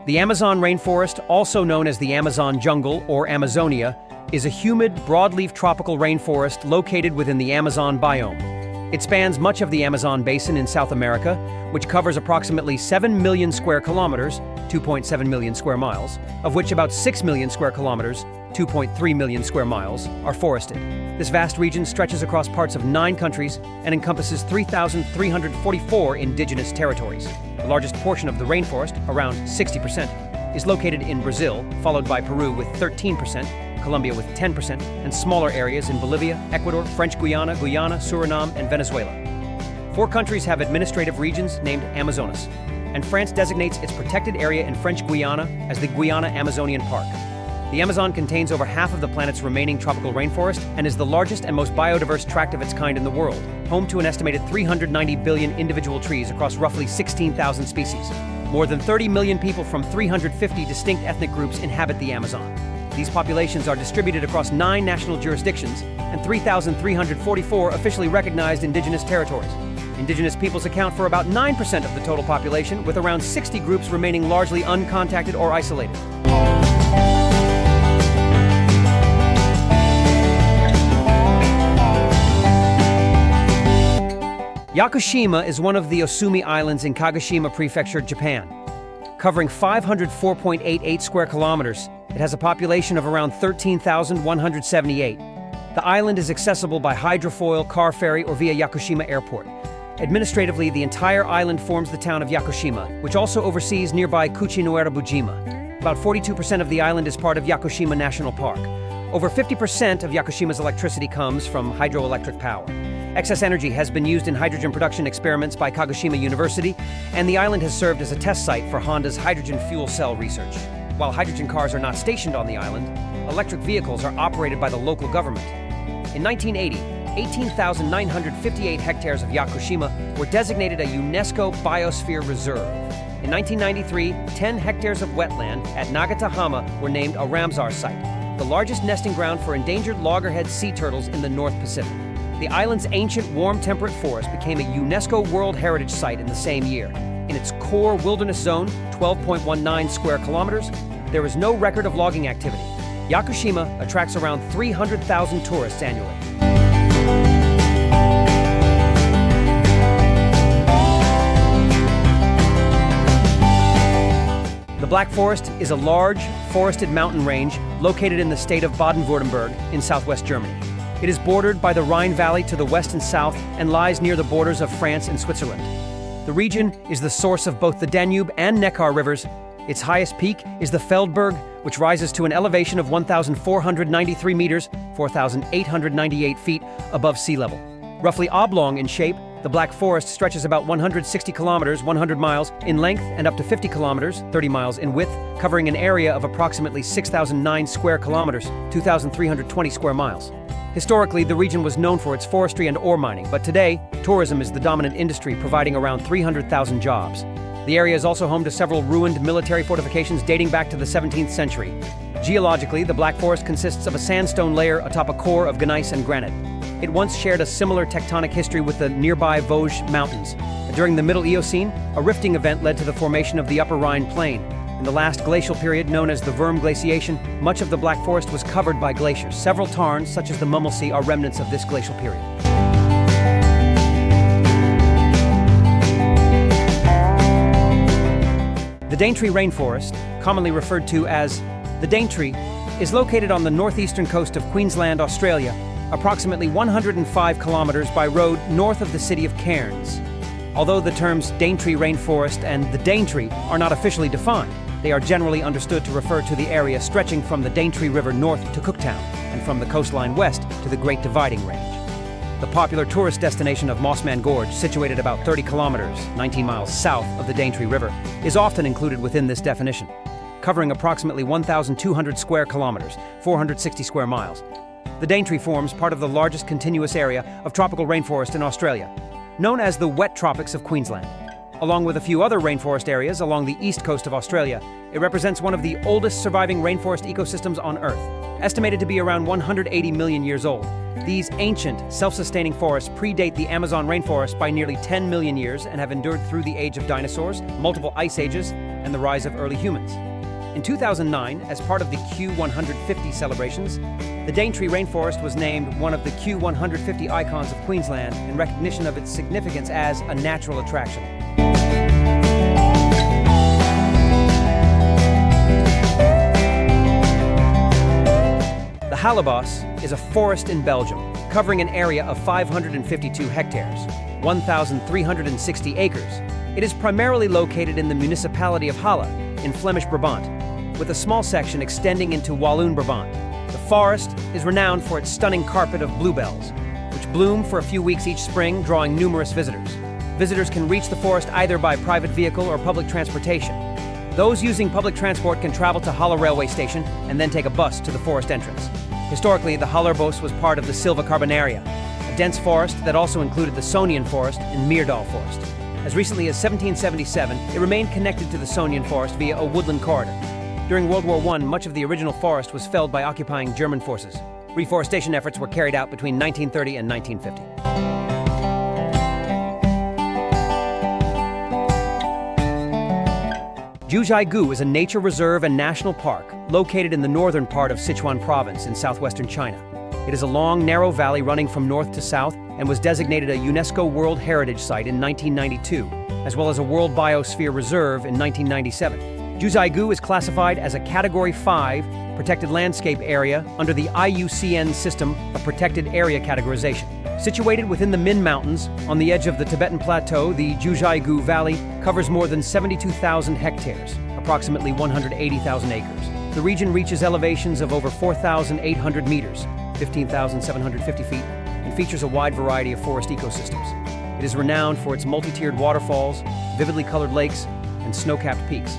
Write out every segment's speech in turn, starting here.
The Amazon rainforest, also known as the Amazon jungle or Amazonia, is a humid, broadleaf tropical rainforest located within the Amazon biome. It spans much of the Amazon basin in South America, which covers approximately 7 million square kilometers, 2.7 million square miles, of which about 6 million square kilometers, 2.3 million square miles, are forested. This vast region stretches across parts of 9 countries and encompasses 3,344 indigenous territories. The largest portion of the rainforest, around 60%, is located in Brazil, followed by Peru with 13%, Colombia with 10%, and smaller areas in Bolivia, Ecuador, French Guiana, Suriname, and Venezuela. 4 countries have administrative regions named Amazonas, and France designates its protected area in French Guiana as the Guiana Amazonian Park. The Amazon contains over half of the planet's remaining tropical rainforest and is the largest and most biodiverse tract of its kind in the world, home to an estimated 390 billion individual trees across roughly 16,000 species. More than 30 million people from 350 distinct ethnic groups inhabit the Amazon. These populations are distributed across 9 national jurisdictions and 3,344 officially recognized indigenous territories. Indigenous peoples account for about 9% of the total population, with around 60 groups remaining largely uncontacted or isolated. Yakushima is one of the Osumi Islands in Kagoshima Prefecture, Japan. Covering 504.88 square kilometers, it has a population of around 13,178. The island is accessible by hydrofoil, car ferry, or via Yakushima Airport. Administratively, the entire island forms the town of Yakushima, which also oversees nearby Kuchi-no-Era-Bujima. About 42% of the island is part of Yakushima National Park. Over 50% of Yakushima's electricity comes from hydroelectric power. Excess energy has been used in hydrogen production experiments by Kagoshima University, and the island has served as a test site for Honda's hydrogen fuel cell research. While hydrogen cars are not stationed on the island, electric vehicles are operated by the local government. In 1980, 18,958 hectares of Yakushima were designated a UNESCO Biosphere Reserve. In 1993, 10 hectares of wetland at Nagatahama were named a Ramsar site, the largest nesting ground for endangered loggerhead sea turtles in the North Pacific. The island's ancient warm temperate forest became a UNESCO World Heritage Site in the same year. In its core wilderness zone, 12.19 square kilometers, there is no record of logging activity. Yakushima attracts around 300,000 tourists annually. The Black Forest is a large, forested mountain range located in the state of Baden-Württemberg in southwest Germany. It is bordered by the Rhine Valley to the west and south and lies near the borders of France and Switzerland. The region is the source of both the Danube and Neckar rivers. Its highest peak is the Feldberg, which rises to an elevation of 1,493 meters, 4,898 feet above sea level. Roughly oblong in shape, the Black Forest stretches about 160 kilometers, 100 miles, in length and up to 50 kilometers, 30 miles in width, covering an area of approximately 6,009 square kilometers, 2,320 square miles. Historically, the region was known for its forestry and ore mining, but today, tourism is the dominant industry, providing around 300,000 jobs. The area is also home to several ruined military fortifications dating back to the 17th century. Geologically, the Black Forest consists of a sandstone layer atop a core of gneiss and granite. It once shared a similar tectonic history with the nearby Vosges Mountains. During the Middle Eocene, a rifting event led to the formation of the Upper Rhine Plain. In the last glacial period, known as the Würm Glaciation, much of the Black Forest was covered by glaciers. Several tarns, such as the Mummelsee, are remnants of this glacial period. The Daintry Rainforest, commonly referred to as the Daintry, is located on the northeastern coast of Queensland, Australia, approximately 105 kilometers by road north of the city of Cairns. Although the terms Daintry Rainforest and the Daintry are not officially defined, they are generally understood to refer to the area stretching from the Daintry River north to Cooktown and from the coastline west to the Great Dividing Range. The popular tourist destination of Mossman Gorge, situated about 30 kilometers, 19 miles south of the Daintry River, is often included within this definition, covering approximately 1,200 square kilometers, 460 square miles. The Daintry forms part of the largest continuous area of tropical rainforest in Australia, known as the wet tropics of Queensland. Along with a few other rainforest areas along the east coast of Australia, it represents one of the oldest surviving rainforest ecosystems on Earth, estimated to be around 180 million years old. These ancient, self-sustaining forests predate the Amazon rainforest by nearly 10 million years and have endured through the age of dinosaurs, multiple ice ages, and the rise of early humans. In 2009, as part of the Q150 celebrations, the Daintry Rainforest was named one of the Q150 icons of Queensland in recognition of its significance as a natural attraction. The Halabos is a forest in Belgium, covering an area of 552 hectares, 1,360 acres. It is primarily located in the municipality of Halle, in Flemish Brabant, with a small section extending into Walloon Brabant. The forest is renowned for its stunning carpet of bluebells, which bloom for a few weeks each spring, drawing numerous visitors. Visitors can reach the forest either by private vehicle or public transportation. Those using public transport can travel to Halle railway station and then take a bus to the forest entrance. Historically, the Halabos was part of the Silva Carbonaria, a dense forest that also included the Sonian forest and Meerdal forest. As recently as 1777, it remained connected to the Sonian forest via a woodland corridor. During World War I, much of the original forest was felled by occupying German forces. Reforestation efforts were carried out between 1930 and 1950. Juhua is a nature reserve and national park located in the northern part of Sichuan province in southwestern China. It is a long, narrow valley running from north to south and was designated a UNESCO World Heritage Site in 1992, as well as a World Biosphere Reserve in 1997. Juhua is classified as a Category 5 protected landscape area under the IUCN system of protected area categorization. Situated within the Min Mountains on the edge of the Tibetan Plateau, the Juhua Valley covers more than 72,000 hectares, approximately 180,000 acres. The region reaches elevations of over 4,800 meters, 15,750 feet, and features a wide variety of forest ecosystems. It is renowned for its multi-tiered waterfalls, vividly colored lakes, and snow-capped peaks.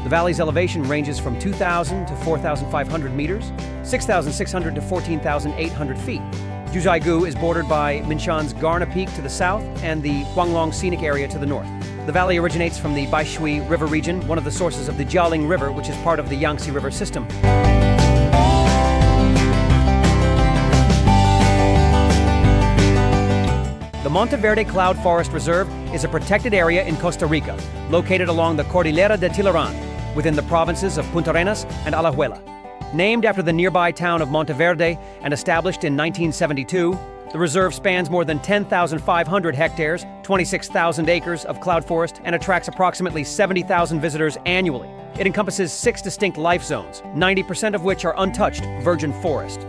The valley's elevation ranges from 2,000 to 4,500 meters, 6,600 to 14,800 feet. Juhua is bordered by Minshan's Garna Peak to the south and the Huanglong Scenic Area to the north. The valley originates from the Baishui River region, one of the sources of the Jialing River, which is part of the Yangtze River system. The Monte Verde Cloud Forest Reserve is a protected area in Costa Rica, located along the Cordillera de Tilarán, within the provinces of Punta Arenas and Alajuela. Named after the nearby town of Monte Verde and established in 1972, the reserve spans more than 10,500 hectares, 26,000 acres of cloud forest, and attracts approximately 70,000 visitors annually. It encompasses 6 distinct life zones, 90% of which are untouched virgin forest.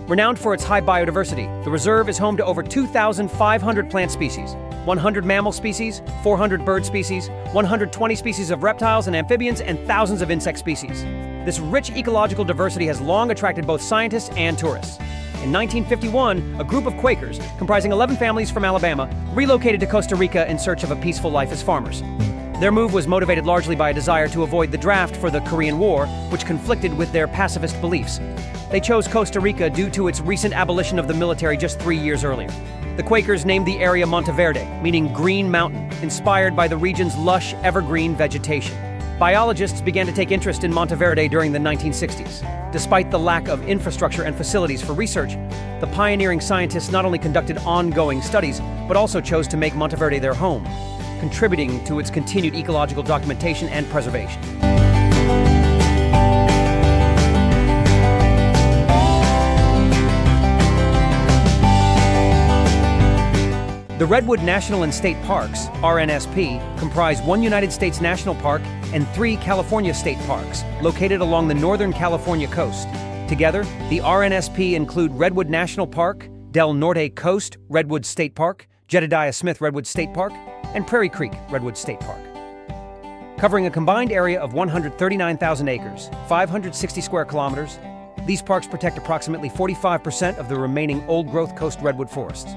Renowned for its high biodiversity, the reserve is home to over 2,500 plant species, 100 mammal species, 400 bird species, 120 species of reptiles and amphibians, and thousands of insect species. This rich ecological diversity has long attracted both scientists and tourists. In 1951, a group of Quakers, comprising 11 families from Alabama, relocated to Costa Rica in search of a peaceful life as farmers. Their move was motivated largely by a desire to avoid the draft for the Korean War, which conflicted with their pacifist beliefs. They chose Costa Rica due to its recent abolition of the military just 3 years earlier. The Quakers named the area Monte Verde, meaning green mountain, inspired by the region's lush, evergreen vegetation. Biologists began to take interest in Monte Verde during the 1960s. Despite the lack of infrastructure and facilities for research, the pioneering scientists not only conducted ongoing studies, but also chose to make Monte Verde their home, contributing to its continued ecological documentation and preservation. The Redwood National and State Parks, RNSP, comprise 1 United States national park and 3 California state parks, located along the Northern California coast. Together, the RNSP include Redwood National Park, Del Norte Coast Redwood State Park, Jedediah Smith Redwood State Park, and Prairie Creek Redwood State Park. Covering a combined area of 139,000 acres, 560 square kilometers, these parks protect approximately 45% of the remaining old-growth coast redwood forests.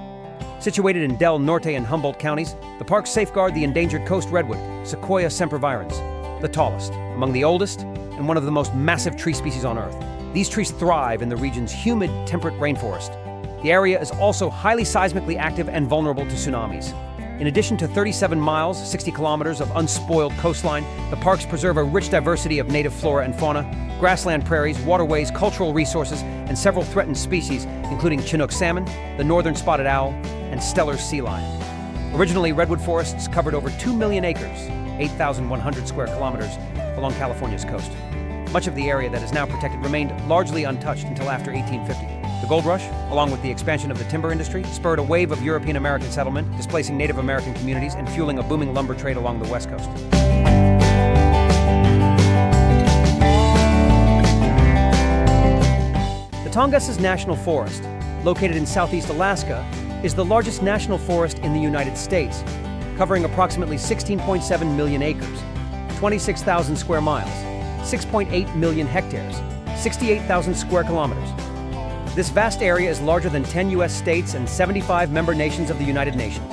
Situated in Del Norte and Humboldt counties, the parks safeguard the endangered coast redwood, Sequoia sempervirens, the tallest, among the oldest, and one of the most massive tree species on Earth. These trees thrive in the region's humid, temperate rainforest. The area is also highly seismically active and vulnerable to tsunamis. In addition to 37 miles, 60 kilometers of unspoiled coastline, the parks preserve a rich diversity of native flora and fauna, grassland prairies, waterways, cultural resources, and several threatened species, including Chinook salmon, the northern spotted owl, and Steller's sea lion. Originally, redwood forests covered over 2 million acres, 8,100 square kilometers, along California's coast. Much of the area that is now protected remained largely untouched until after 1850. The gold rush, along with the expansion of the timber industry, spurred a wave of European-American settlement, displacing Native American communities and fueling a booming lumber trade along the west coast. The Tongas National Forest, located in southeast Alaska, is the largest national forest in the United States, covering approximately 16.7 million acres, 26,000 square miles, 6.8 million hectares, 68,000 square kilometers. This vast area is larger than 10 U.S. states and 75 member nations of the United Nations.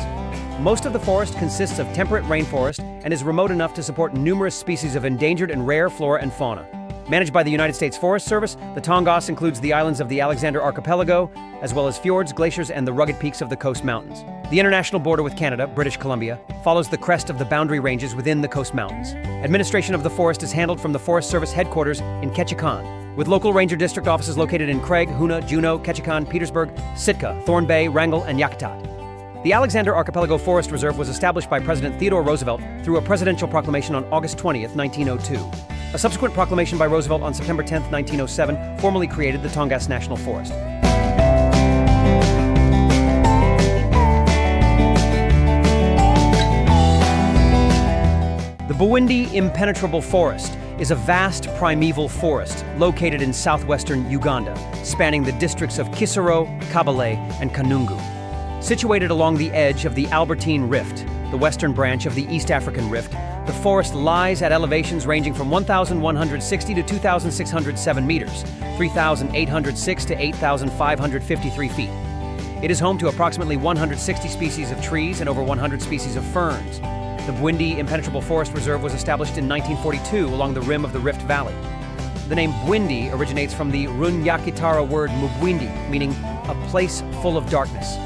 Most of the forest consists of temperate rainforest and is remote enough to support numerous species of endangered and rare flora and fauna. Managed by the United States Forest Service, the Tongass includes the islands of the Alexander Archipelago, as well as fjords, glaciers, and the rugged peaks of the coast mountains. The international border with Canada, British Columbia, follows the crest of the boundary ranges within the coast mountains. Administration of the forest is handled from the Forest Service headquarters in Ketchikan, with local ranger district offices located in Craig, Hoonah, Juneau, Ketchikan, Petersburg, Sitka, Thorn Bay, Wrangell, and Yakutat. The Alexander Archipelago Forest Reserve was established by President Theodore Roosevelt through a presidential proclamation on August 20, 1902. A subsequent proclamation by Roosevelt on September 10, 1907, formally created the Tongass National Forest. The Bindi impenetrable forest is a vast primeval forest located in southwestern Uganda, spanning the districts of Kisoro, Kabale, and Kanungu. Situated along the edge of the Albertine Rift, the western branch of the East African Rift, the forest lies at elevations ranging from 1,160 to 2,607 meters, 3,806 to 8,553 feet. It is home to approximately 160 species of trees and over 100 species of ferns. The Bindi Impenetrable Forest Reserve was established in 1942 along the rim of the Rift Valley. The name Bindi originates from the Runyakitara word mubwindi, meaning a place full of darkness.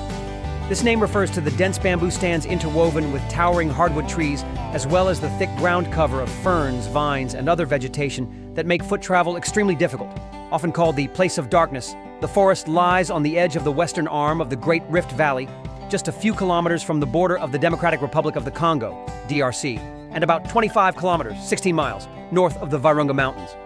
This name refers to the dense bamboo stands interwoven with towering hardwood trees, as well as the thick ground cover of ferns, vines, and other vegetation that make foot travel extremely difficult. Often called the Place of Darkness, the forest lies on the edge of the western arm of the Great Rift Valley, just a few kilometers from the border of the Democratic Republic of the Congo, DRC, and about 25 kilometers, 16 miles, north of the Virunga Mountains.